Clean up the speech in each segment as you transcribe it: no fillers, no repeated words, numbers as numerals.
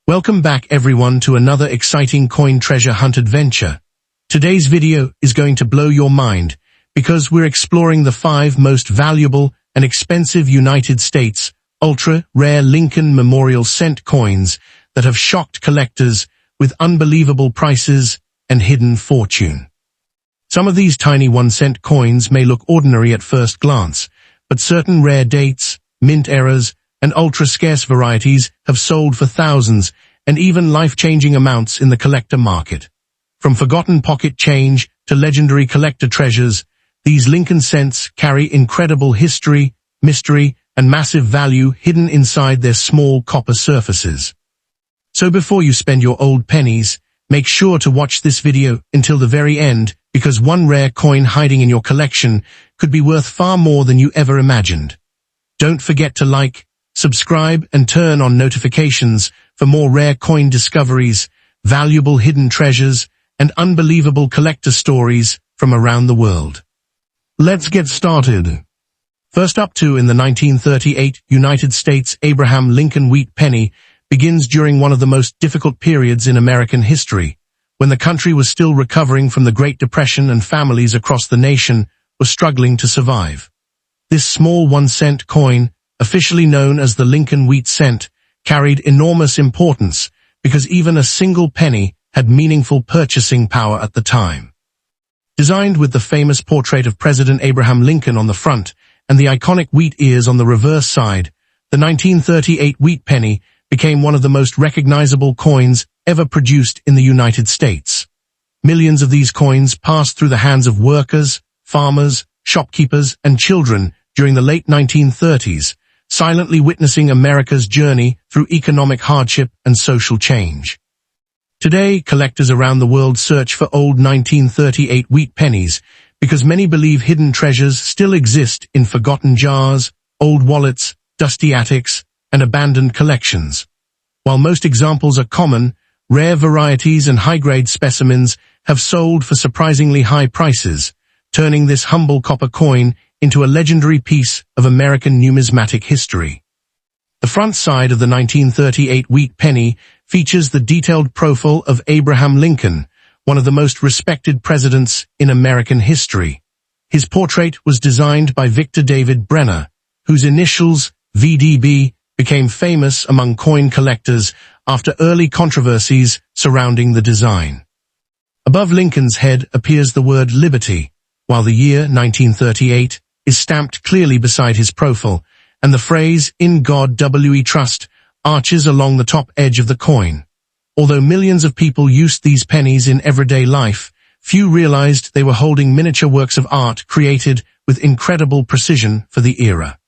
Welcome back everyone to another exciting coin treasure hunt adventure. Today's video is going to blow your mind because we're exploring the 5 most valuable and expensive United States ultra-rare Lincoln Memorial cent coins that have shocked collectors with unbelievable prices and hidden fortune. Some of these tiny 1-cent coins may look ordinary at first glance, but certain rare dates, mint eras, and ultra-scarce varieties have sold for thousands and even life-changing amounts in the collector market. From forgotten pocket change to legendary collector treasures, these Lincoln cents carry incredible history, mystery, and massive value hidden inside their small copper surfaces. So before you spend your old pennies, make sure to watch this video until the very end, because one rare coin hiding in your collection could be worth far more than you ever imagined. Don't forget to like, subscribe, and turn on notifications for more rare coin discoveries, valuable hidden treasures, and unbelievable collector stories from around the world. Let's get started. First up in the 1938 United States Abraham Lincoln wheat penny begins during one of the most difficult periods in American history, when the country was still recovering from the Great Depression and families across the nation were struggling to survive. This small 1-cent coin, officially known as the Lincoln wheat cent, carried enormous importance because even a single penny had meaningful purchasing power at the time. Designed with the famous portrait of President Abraham Lincoln on the front and the iconic wheat ears on the reverse side, the 1938 wheat penny became one of the most recognizable coins ever produced in the United States. Millions of these coins passed through the hands of workers, farmers, shopkeepers, and children during the late 1930s, silently witnessing America's journey through economic hardship and social change. Today, collectors around the world search for old 1938 wheat pennies because many believe hidden treasures still exist in forgotten jars, old wallets, dusty attics, and abandoned collections. While most examples are common, rare varieties and high-grade specimens have sold for surprisingly high prices, turning this humble copper coin into a legendary piece of American numismatic history. The front side of the 1938 wheat penny features the detailed profile of Abraham Lincoln, one of the most respected presidents in American history. His portrait was designed by Victor David Brenner, whose initials, VDB, became famous among coin collectors after early controversies surrounding the design. Above Lincoln's head appears the word Liberty, while the year 1938 is stamped clearly beside his profile, and the phrase, "In God We Trust," arches along the top edge of the coin. Although millions of people used these pennies in everyday life, few realized they were holding miniature works of art created with incredible precision for the era.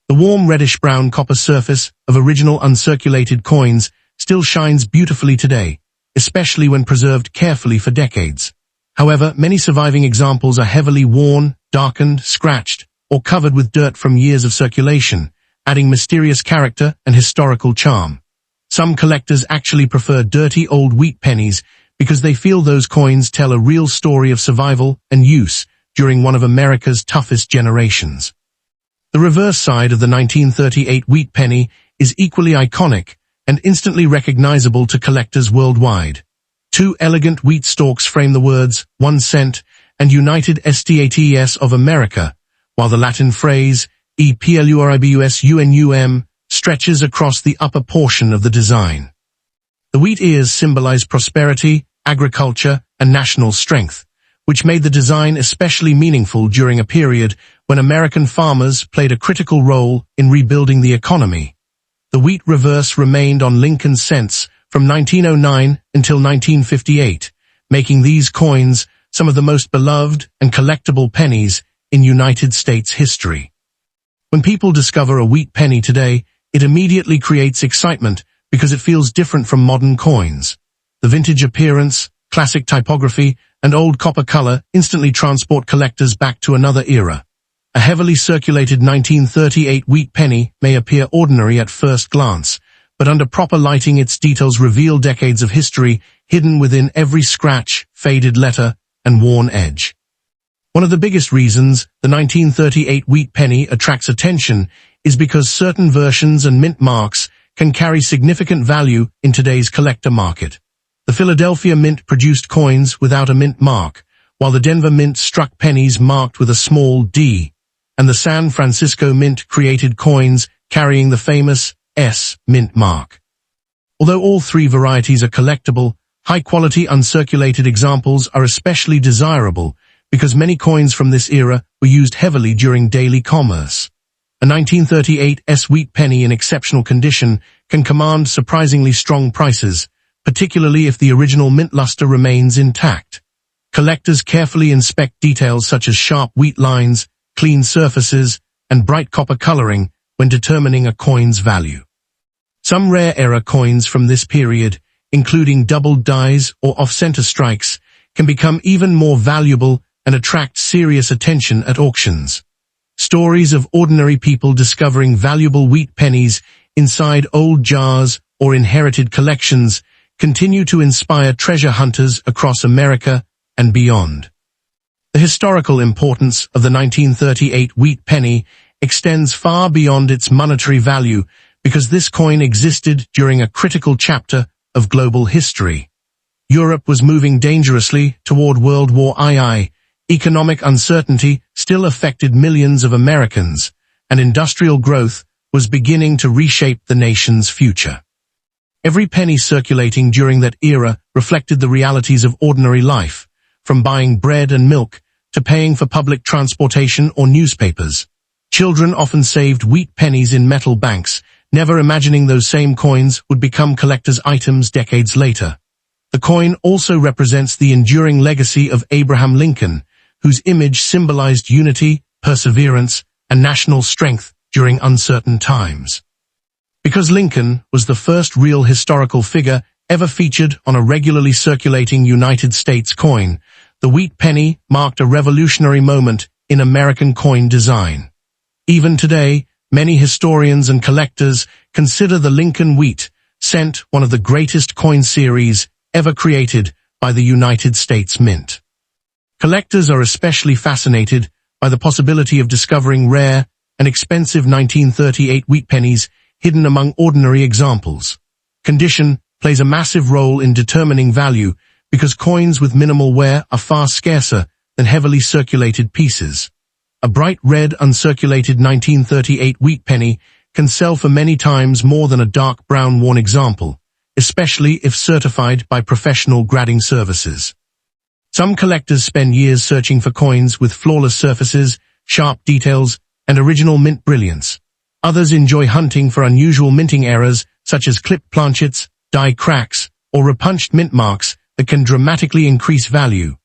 The warm reddish-brown copper surface of original uncirculated coins still shines beautifully today, especially when preserved carefully for decades. However, many surviving examples are heavily worn, darkened, scratched, or covered with dirt from years of circulation, adding mysterious character and historical charm. Some collectors actually prefer dirty old wheat pennies because they feel those coins tell a real story of survival and use during one of America's toughest generations. The reverse side of the 1938 wheat penny is equally iconic and instantly recognizable to collectors worldwide. 2 elegant wheat stalks frame the words, 1 cent, and United States of America, while the Latin phrase, E pluribus unum, stretches across the upper portion of the design. The wheat ears symbolize prosperity, agriculture, and national strength, which made the design especially meaningful during a period when American farmers played a critical role in rebuilding the economy. The wheat reverse remained on Lincoln cents from 1909 until 1958, making these coins some of the most beloved and collectible pennies in United States history. When people discover a wheat penny today, it immediately creates excitement because it feels different from modern coins. The vintage appearance, classic typography, and old copper color instantly transport collectors back to another era. A heavily circulated 1938 wheat penny may appear ordinary at first glance, but under proper lighting its details reveal decades of history hidden within every scratch, faded letter, and worn edge. One of the biggest reasons the 1938 wheat penny attracts attention is because certain versions and mint marks can carry significant value in today's collector market. The Philadelphia Mint produced coins without a mint mark, while the Denver Mint struck pennies marked with a small d, and the San Francisco Mint created coins carrying the famous S mint mark. Although all three varieties are collectible, high-quality uncirculated examples are especially desirable because many coins from this era were used heavily during daily commerce. A 1938 S wheat penny in exceptional condition can command surprisingly strong prices, particularly if the original mint luster remains intact. Collectors carefully inspect details such as sharp wheat lines, clean surfaces, and bright copper coloring when determining a coin's value. Some rare-era coins from this period, including doubled dies or off-center strikes, can become even more valuable and attract serious attention at auctions. Stories of ordinary people discovering valuable wheat pennies inside old jars or inherited collections continue to inspire treasure hunters across America and beyond. The historical importance of the 1938 wheat penny extends far beyond its monetary value because this coin existed during a critical chapter of global history. Europe was moving dangerously toward World War II. Economic uncertainty still affected millions of Americans, and industrial growth was beginning to reshape the nation's future. Every penny circulating during that era reflected the realities of ordinary life, from buying bread and milk to paying for public transportation or newspapers. Children often saved wheat pennies in metal banks, never imagining those same coins would become collectors' items decades later. The coin also represents the enduring legacy of Abraham Lincoln, whose image symbolized unity, perseverance, and national strength during uncertain times. Because Lincoln was the first real historical figure ever featured on a regularly circulating United States coin, the wheat penny marked a revolutionary moment in American coin design. Even today, many historians and collectors consider the Lincoln wheat cent one of the greatest coin series ever created by the United States Mint. Collectors are especially fascinated by the possibility of discovering rare and expensive 1938 wheat pennies hidden among ordinary examples. Condition plays a massive role in determining value because coins with minimal wear are far scarcer than heavily circulated pieces. A bright red uncirculated 1938 wheat penny can sell for many times more than a dark brown worn example, especially if certified by professional grading services. Some collectors spend years searching for coins with flawless surfaces, sharp details, and original mint brilliance. Others enjoy hunting for unusual minting errors such as clipped planchets, die cracks, or repunched mint marks that can dramatically increase value.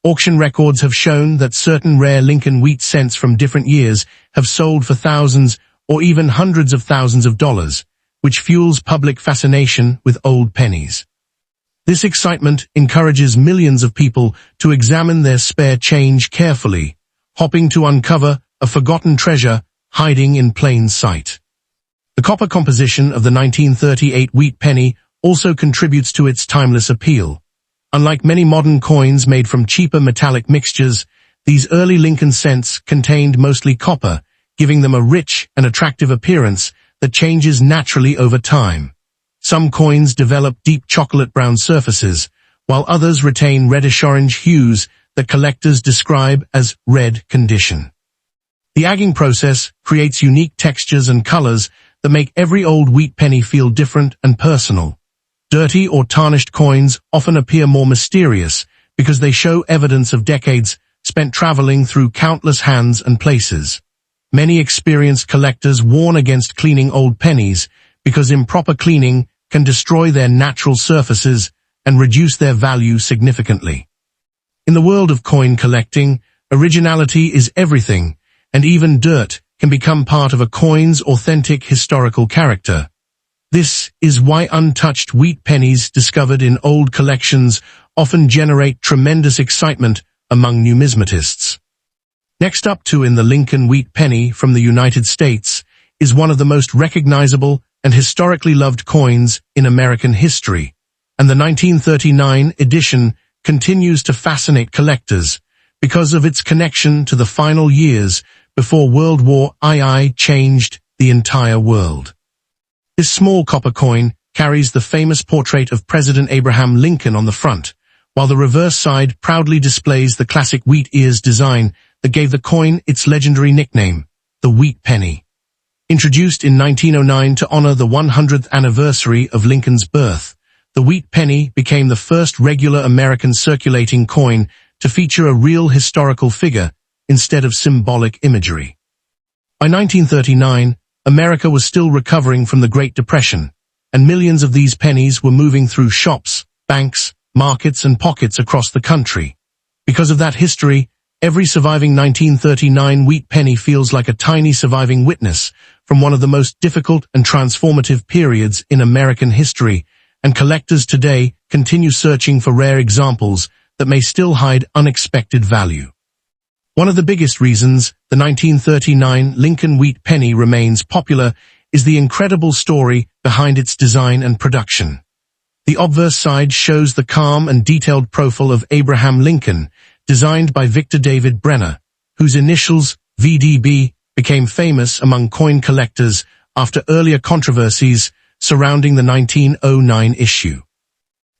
Auction records have shown that certain rare Lincoln wheat cents from different years have sold for thousands or even hundreds of thousands of dollars, which fuels public fascination with old pennies. This excitement encourages millions of people to examine their spare change carefully, hoping to uncover a forgotten treasure hiding in plain sight. The copper composition of the 1938 wheat penny also contributes to its timeless appeal. Unlike many modern coins made from cheaper metallic mixtures, these early Lincoln cents contained mostly copper, giving them a rich and attractive appearance that changes naturally over time. Some coins develop deep chocolate brown surfaces, while others retain reddish-orange hues that collectors describe as red condition. The agging process creates unique textures and colors that make every old wheat penny feel different and personal. Dirty or tarnished coins often appear more mysterious because they show evidence of decades spent traveling through countless hands and places. Many experienced collectors warn against cleaning old pennies because improper cleaning can destroy their natural surfaces and reduce their value significantly. In the world of coin collecting, originality is everything, and even dirt can become part of a coin's authentic historical character. This is why untouched wheat pennies discovered in old collections often generate tremendous excitement among numismatists. Next up in the Lincoln wheat penny from the United States is one of the most recognizable and historically loved coins in American history, and the 1939 edition continues to fascinate collectors because of its connection to the final years before World War II changed the entire world. This small copper coin carries the famous portrait of President Abraham Lincoln on the front, while the reverse side proudly displays the classic wheat ears design that gave the coin its legendary nickname, the wheat penny. Introduced in 1909 to honor the 100th anniversary of Lincoln's birth, the wheat penny became the first regular American circulating coin to feature a real historical figure instead of symbolic imagery. By 1939, America was still recovering from the Great Depression, and millions of these pennies were moving through shops, banks, markets, and pockets across the country. Because of that history, every surviving 1939 wheat penny feels like a tiny surviving witness from one of the most difficult and transformative periods in American history, and collectors today continue searching for rare examples that may still hide unexpected value. One of the biggest reasons the 1939 Lincoln wheat penny remains popular is the incredible story behind its design and production. The obverse side shows the calm and detailed profile of Abraham Lincoln, designed by Victor David Brenner, whose initials, VDB, became famous among coin collectors after earlier controversies surrounding the 1909 issue.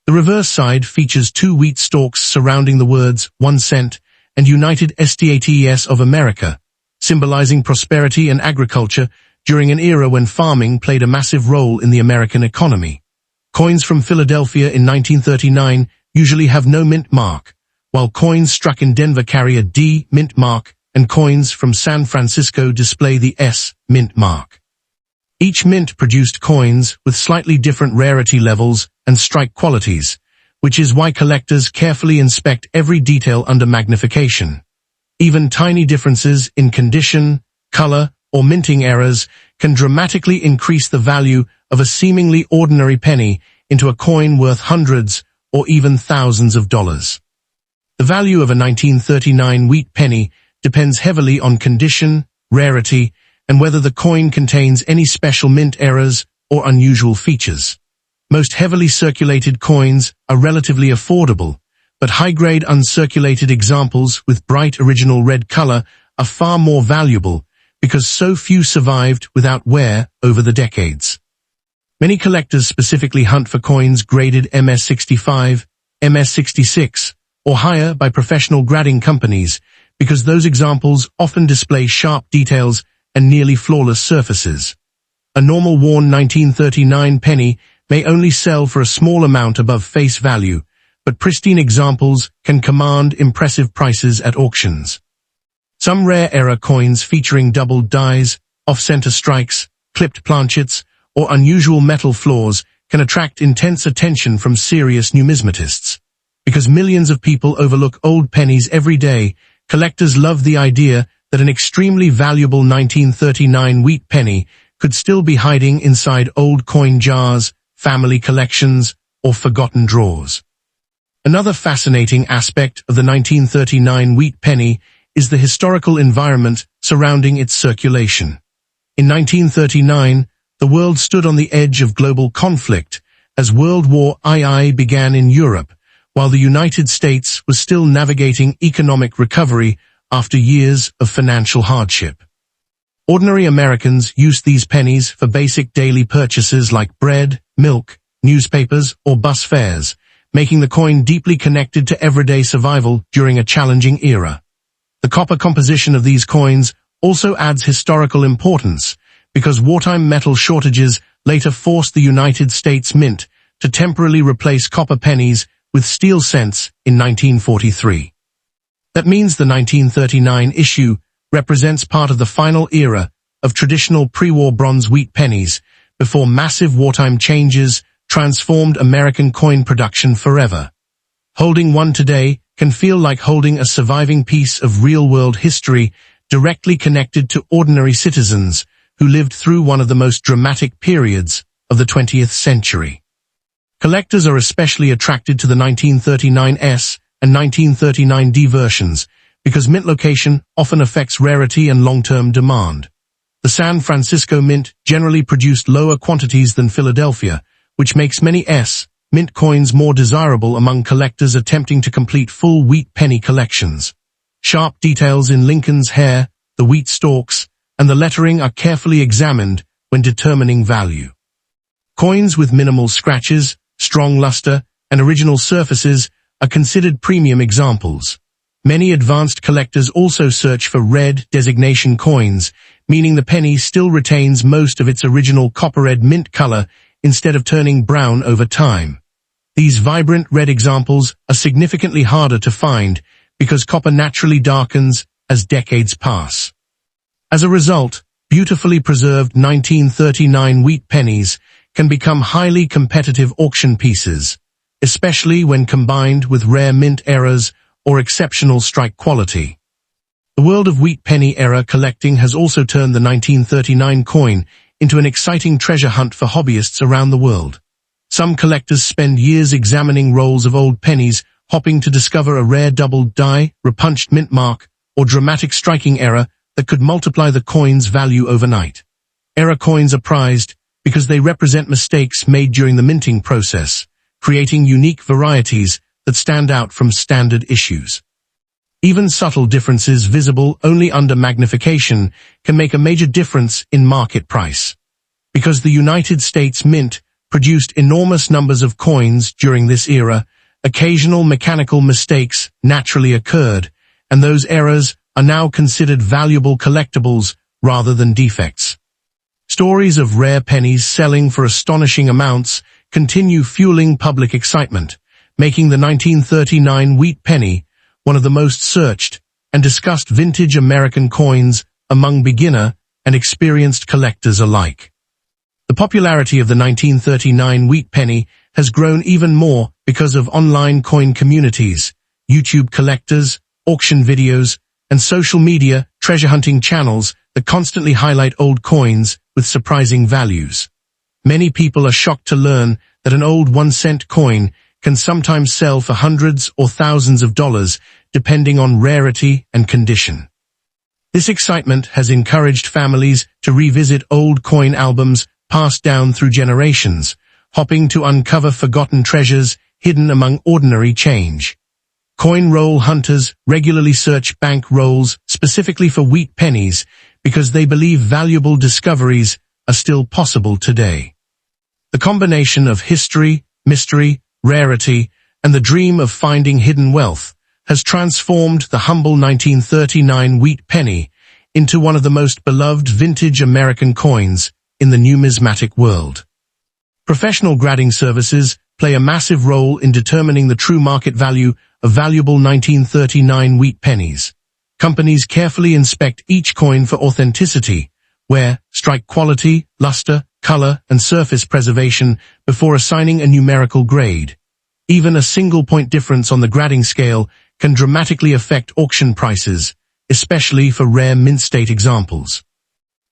The reverse side features two wheat stalks surrounding the words 1 cent and United States of America, symbolizing prosperity and agriculture during an era when farming played a massive role in the American economy. Coins from Philadelphia in 1939 usually have no mint mark, while coins struck in Denver carry a D mint mark, and coins from San Francisco display the S mint mark. Each mint produced coins with slightly different rarity levels and strike qualities, which is why collectors carefully inspect every detail under magnification. Even tiny differences in condition, color, or minting errors can dramatically increase the value of a seemingly ordinary penny into a coin worth hundreds or even thousands of dollars. The value of a 1939 wheat penny depends heavily on condition, rarity, and whether the coin contains any special mint errors or unusual features. Most heavily circulated coins are relatively affordable, but high-grade uncirculated examples with bright original red color are far more valuable because so few survived without wear over the decades. Many collectors specifically hunt for coins graded MS65, MS66, or higher by professional grading companies because those examples often display sharp details and nearly flawless surfaces. A normal worn 1939 penny may only sell for a small amount above face value, but pristine examples can command impressive prices at auctions. Some rare era coins featuring doubled dies, off-center strikes, clipped planchets, or unusual metal flaws can attract intense attention from serious numismatists. Because millions of people overlook old pennies every day, collectors love the idea that an extremely valuable 1939 wheat penny could still be hiding inside old coin jars, family collections, or forgotten drawers. Another fascinating aspect of the 1939 wheat penny is the historical environment surrounding its circulation. In 1939, the world stood on the edge of global conflict as World War II began in Europe, while the United States was still navigating economic recovery after years of financial hardship. Ordinary Americans used these pennies for basic daily purchases like bread, milk, newspapers, or bus fares, making the coin deeply connected to everyday survival during a challenging era. The copper composition of these coins also adds historical importance, because wartime metal shortages later forced the United States Mint to temporarily replace copper pennies with steel cents in 1943. That means the 1939 issue represents part of the final era of traditional pre-war bronze wheat pennies before massive wartime changes transformed American coin production forever. Holding one today can feel like holding a surviving piece of real-world history directly connected to ordinary citizens who lived through one of the most dramatic periods of the 20th century. Collectors are especially attracted to the 1939S and 1939D versions because mint location often affects rarity and long-term demand. The San Francisco Mint generally produced lower quantities than Philadelphia, which makes many mint coins more desirable among collectors attempting to complete full wheat penny collections. Sharp details in Lincoln's hair, the wheat stalks, and the lettering are carefully examined when determining value. Coins with minimal scratches, strong luster, and original surfaces are considered premium examples. Many advanced collectors also search for red designation coins, meaning the penny still retains most of its original copper-red mint color instead of turning brown over time. These vibrant red examples are significantly harder to find because copper naturally darkens as decades pass. As a result, beautifully preserved 1939 wheat pennies can become highly competitive auction pieces, especially when combined with rare mint errors or exceptional strike quality. The world of wheat penny era collecting has also turned the 1939 coin into an exciting treasure hunt for hobbyists around the world. Some collectors spend years examining rolls of old pennies, hoping to discover a rare doubled die, repunched mint mark, or dramatic striking error that could multiply the coin's value overnight. Error coins are prized because they represent mistakes made during the minting process, creating unique varieties that stand out from standard issues. Even subtle differences visible only under magnification can make a major difference in market price. Because the United States Mint produced enormous numbers of coins during this era, occasional mechanical mistakes naturally occurred, and those errors are now considered valuable collectibles rather than defects. Stories of rare pennies selling for astonishing amounts continue fueling public excitement, making the 1939 wheat penny one of the most searched and discussed vintage American coins among beginner and experienced collectors alike. The popularity of the 1939 wheat penny has grown even more because of online coin communities, YouTube collectors, auction videos, and social media treasure hunting channels that constantly highlight old coins with surprising values. Many people are shocked to learn that an old 1-cent coin can sometimes sell for hundreds or thousands of dollars, depending on rarity and condition. This excitement has encouraged families to revisit old coin albums passed down through generations, hoping to uncover forgotten treasures hidden among ordinary change. Coin roll hunters regularly search bank rolls specifically for wheat pennies because they believe valuable discoveries are still possible today. The combination of history, mystery, rarity, and the dream of finding hidden wealth has transformed the humble 1939 wheat penny into one of the most beloved vintage American coins in the numismatic world. Professional grading services play a massive role in determining the true market value of valuable 1939 wheat pennies. Companies carefully inspect each coin for authenticity, wear, strike quality, luster, color, and surface preservation before assigning a numerical grade. Even a single-point difference on the grading scale can dramatically affect auction prices, especially for rare mint-state examples.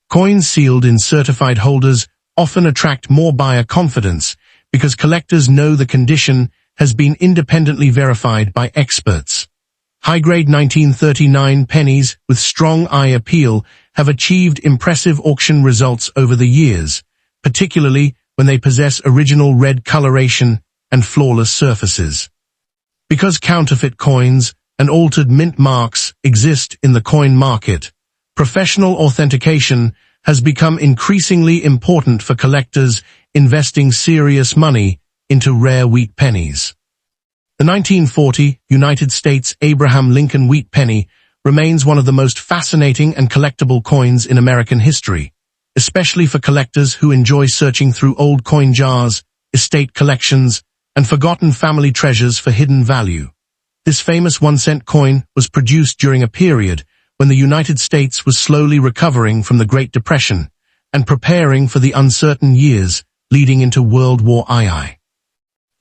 Coins sealed in certified holders often attract more buyer confidence because collectors know the condition has been independently verified by experts. High-grade 1939 pennies with strong eye appeal have achieved impressive auction results over the years, particularly when they possess original red coloration and flawless surfaces. Because counterfeit coins and altered mint marks exist in the coin market, professional authentication has become increasingly important for collectors investing serious money into rare wheat pennies. The 1940 United States Abraham Lincoln wheat penny remains one of the most fascinating and collectible coins in American history, especially for collectors who enjoy searching through old coin jars, estate collections, and forgotten family treasures for hidden value. This famous 1-cent coin was produced during a period when the United States was slowly recovering from the Great Depression and preparing for the uncertain years leading into World War II.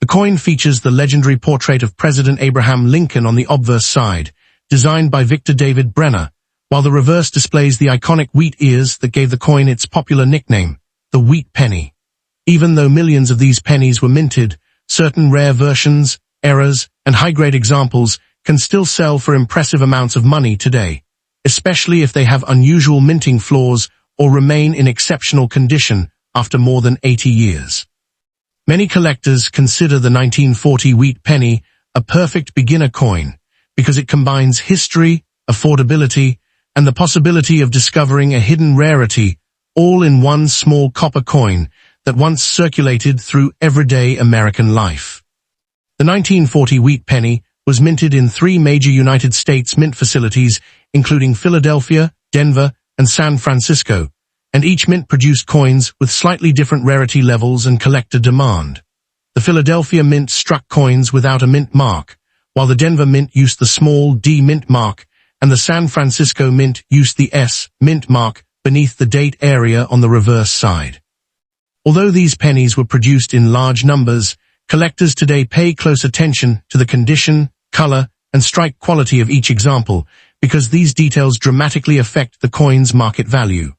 The coin features the legendary portrait of President Abraham Lincoln on the obverse side, designed by Victor David Brenner, while the reverse displays the iconic wheat ears that gave the coin its popular nickname, the wheat penny. Even though millions of these pennies were minted, certain rare versions, errors, and high-grade examples can still sell for impressive amounts of money today, especially if they have unusual minting flaws or remain in exceptional condition after more than 80 years. Many collectors consider the 1940 wheat penny a perfect beginner coin because it combines history, affordability, and the possibility of discovering a hidden rarity all in one small copper coin that once circulated through everyday American life. The 1940 wheat penny was minted in 3 major United States mint facilities, including Philadelphia, Denver, and San Francisco, and each mint produced coins with slightly different rarity levels and collector demand. The Philadelphia Mint struck coins without a mint mark, while the Denver Mint used the small D mint mark, and the San Francisco Mint used the S mint mark beneath the date area on the reverse side. Although these pennies were produced in large numbers, collectors today pay close attention to the condition, color, and strike quality of each example, because these details dramatically affect the coin's market value.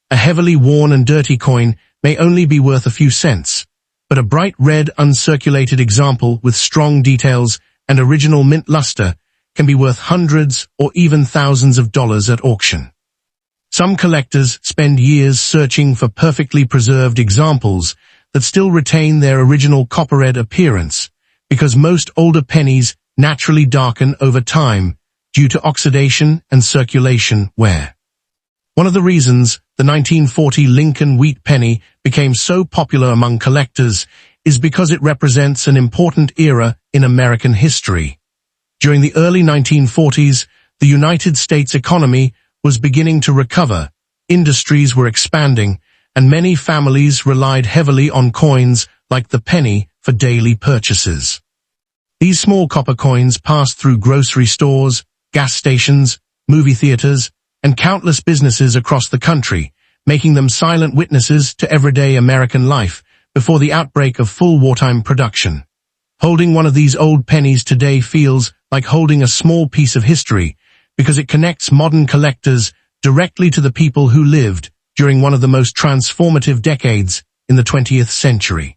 A heavily worn and dirty coin may only be worth a few cents, but a bright red uncirculated example with strong details and original mint luster can be worth hundreds or even thousands of dollars at auction. Some collectors spend years searching for perfectly preserved examples that still retain their original copper red appearance, because most older pennies naturally darken over time due to oxidation and circulation wear. One of the reasons the 1940 Lincoln wheat penny became so popular among collectors is because it represents an important era in American history. During the early 1940s, the United States economy was beginning to recover, industries were expanding, and many families relied heavily on coins like the penny for daily purchases. These small copper coins passed through grocery stores, gas stations, movie theaters, and countless businesses across the country, making them silent witnesses to everyday American life before the outbreak of full wartime production. Holding one of these old pennies today feels like holding a small piece of history, because it connects modern collectors directly to the people who lived during one of the most transformative decades in the 20th century.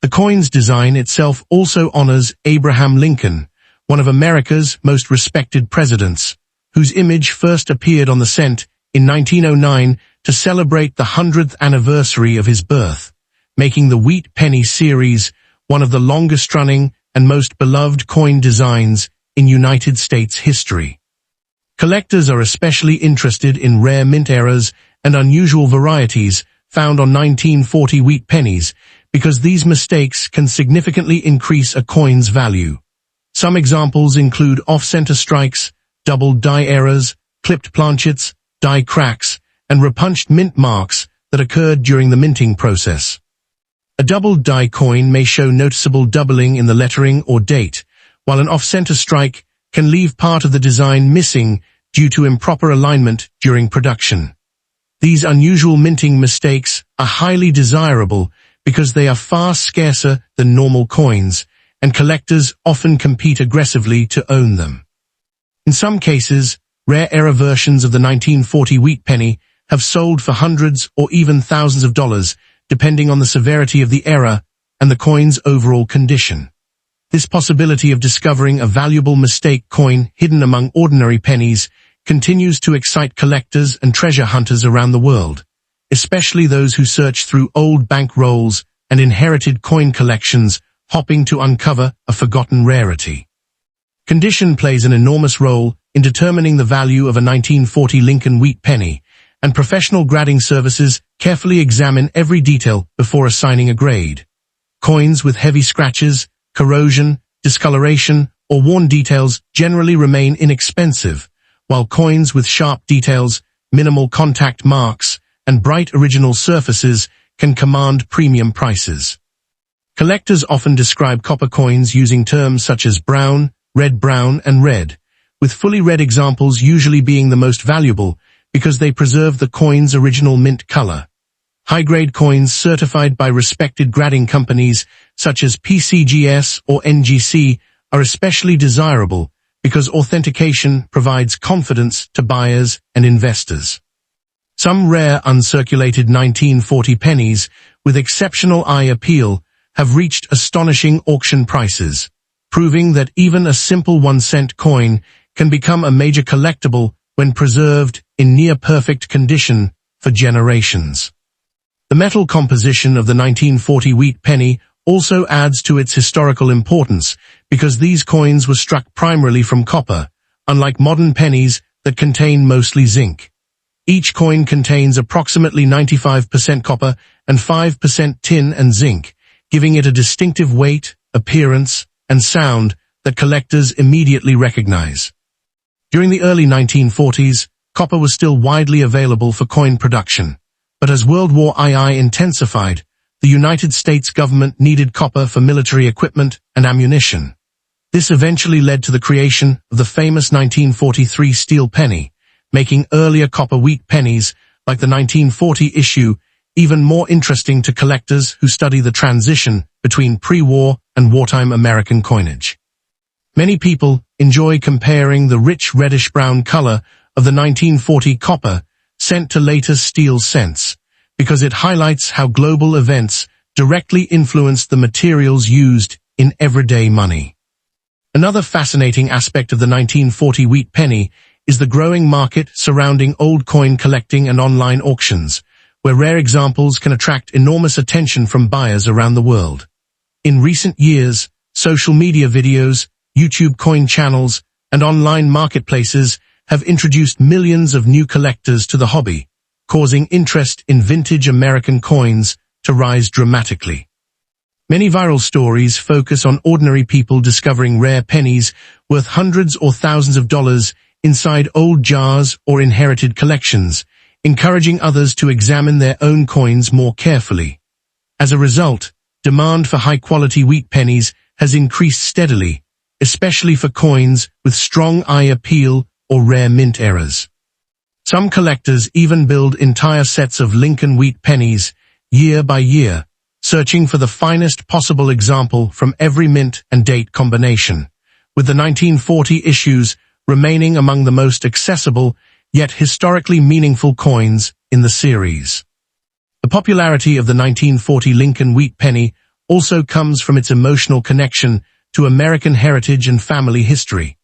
The coin's design itself also honors Abraham Lincoln, one of America's most respected presidents, whose image first appeared on the cent in 1909 to celebrate the 100th anniversary of his birth, making the wheat penny series one of the longest-running and most beloved coin designs in United States history. Collectors are especially interested in rare mint errors and unusual varieties found on 1940 wheat pennies, because these mistakes can significantly increase a coin's value. Some examples include off-center strikes, double die errors, clipped planchets, die cracks, and repunched mint marks that occurred during the minting process. A double die coin may show noticeable doubling in the lettering or date, while an off-center strike can leave part of the design missing due to improper alignment during production. These unusual minting mistakes are highly desirable because they are far scarcer than normal coins, and collectors often compete aggressively to own them. In some cases, rare error versions of the 1940 wheat penny have sold for hundreds or even thousands of dollars, depending on the severity of the error and the coin's overall condition. This possibility of discovering a valuable mistake coin hidden among ordinary pennies continues to excite collectors and treasure hunters around the world, especially those who search through old bank rolls and inherited coin collections, hoping to uncover a forgotten rarity. Condition plays an enormous role in determining the value of a 1940 Lincoln wheat penny, and professional grading services carefully examine every detail before assigning a grade. Coins with heavy scratches, corrosion, discoloration, or worn details generally remain inexpensive, while coins with sharp details, minimal contact marks, and bright original surfaces can command premium prices. Collectors often describe copper coins using terms such as brown, and red, with fully red examples usually being the most valuable because they preserve the coin's original mint color. High-grade coins certified by respected grading companies such as PCGS or NGC are especially desirable because authentication provides confidence to buyers and investors. Some rare uncirculated 1940 pennies with exceptional eye appeal have reached astonishing auction prices, proving that even a simple 1-cent coin can become a major collectible when preserved in near-perfect condition for generations. The metal composition of the 1940 wheat penny also adds to its historical importance because these coins were struck primarily from copper, unlike modern pennies that contain mostly zinc. Each coin contains approximately 95% copper and 5% tin and zinc, giving it a distinctive weight, appearance, and sound that collectors immediately recognize. During the early 1940s, copper was still widely available for coin production, but as World War II intensified, the United States government needed copper for military equipment and ammunition. This eventually led to the creation of the famous 1943 steel penny, making earlier copper wheat pennies, like the 1940 issue, even more interesting to collectors who study the transition between pre-war and wartime American coinage. Many people enjoy comparing the rich reddish-brown color of the 1940 copper sent to later steel cents, because it highlights how global events directly influenced the materials used in everyday money. Another fascinating aspect of the 1940 wheat penny is the growing market surrounding old coin collecting and online auctions, where rare examples can attract enormous attention from buyers around the world. In recent years, social media videos, YouTube coin channels, and online marketplaces have introduced millions of new collectors to the hobby, causing interest in vintage American coins to rise dramatically. Many viral stories focus on ordinary people discovering rare pennies worth hundreds or thousands of dollars inside old jars or inherited collections, encouraging others to examine their own coins more carefully. As a result, demand for high-quality wheat pennies has increased steadily, especially for coins with strong eye appeal or rare mint errors. Some collectors even build entire sets of Lincoln wheat pennies, year by year, searching for the finest possible example from every mint and date combination, with the 1940 issues remaining among the most accessible yet historically meaningful coins in the series. The popularity of the 1940 Lincoln wheat penny also comes from its emotional connection to American heritage and family history.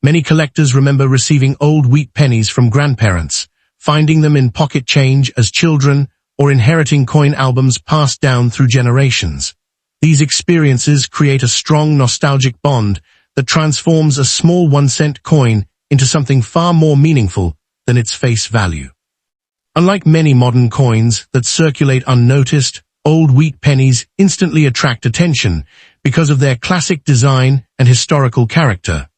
Many collectors remember receiving old wheat pennies from grandparents, finding them in pocket change as children, or inheriting coin albums passed down through generations. These experiences create a strong nostalgic bond that transforms a small 1-cent coin into something far more meaningful than its face value. Unlike many modern coins that circulate unnoticed, old wheat pennies instantly attract attention because of their classic design and historical character.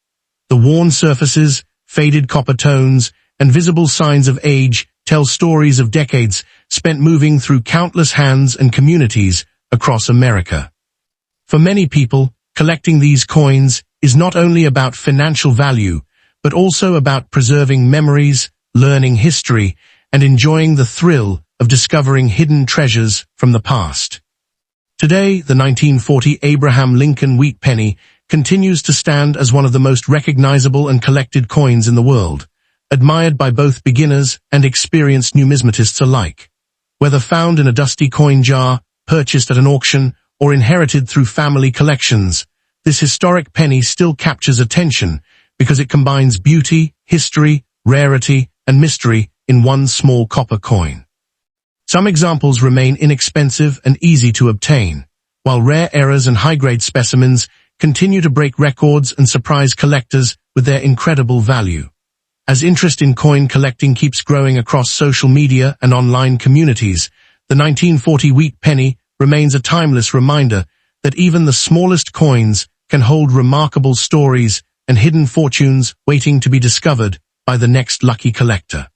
The worn surfaces, faded copper tones, and visible signs of age tell stories of decades spent moving through countless hands and communities across America. For many people, collecting these coins is not only about financial value, but also about preserving memories, learning history, and enjoying the thrill of discovering hidden treasures from the past. Today, the 1940 Abraham Lincoln wheat penny continues to stand as one of the most recognizable and collected coins in the world, admired by both beginners and experienced numismatists alike. Whether found in a dusty coin jar, purchased at an auction, or inherited through family collections, this historic penny still captures attention because it combines beauty, history, rarity, and mystery in one small copper coin. Some examples remain inexpensive and easy to obtain, while rare errors and high-grade specimens continue to break records and surprise collectors with their incredible value. As interest in coin collecting keeps growing across social media and online communities, the 1940 wheat penny remains a timeless reminder that even the smallest coins can hold remarkable stories and hidden fortunes waiting to be discovered by the next lucky collector.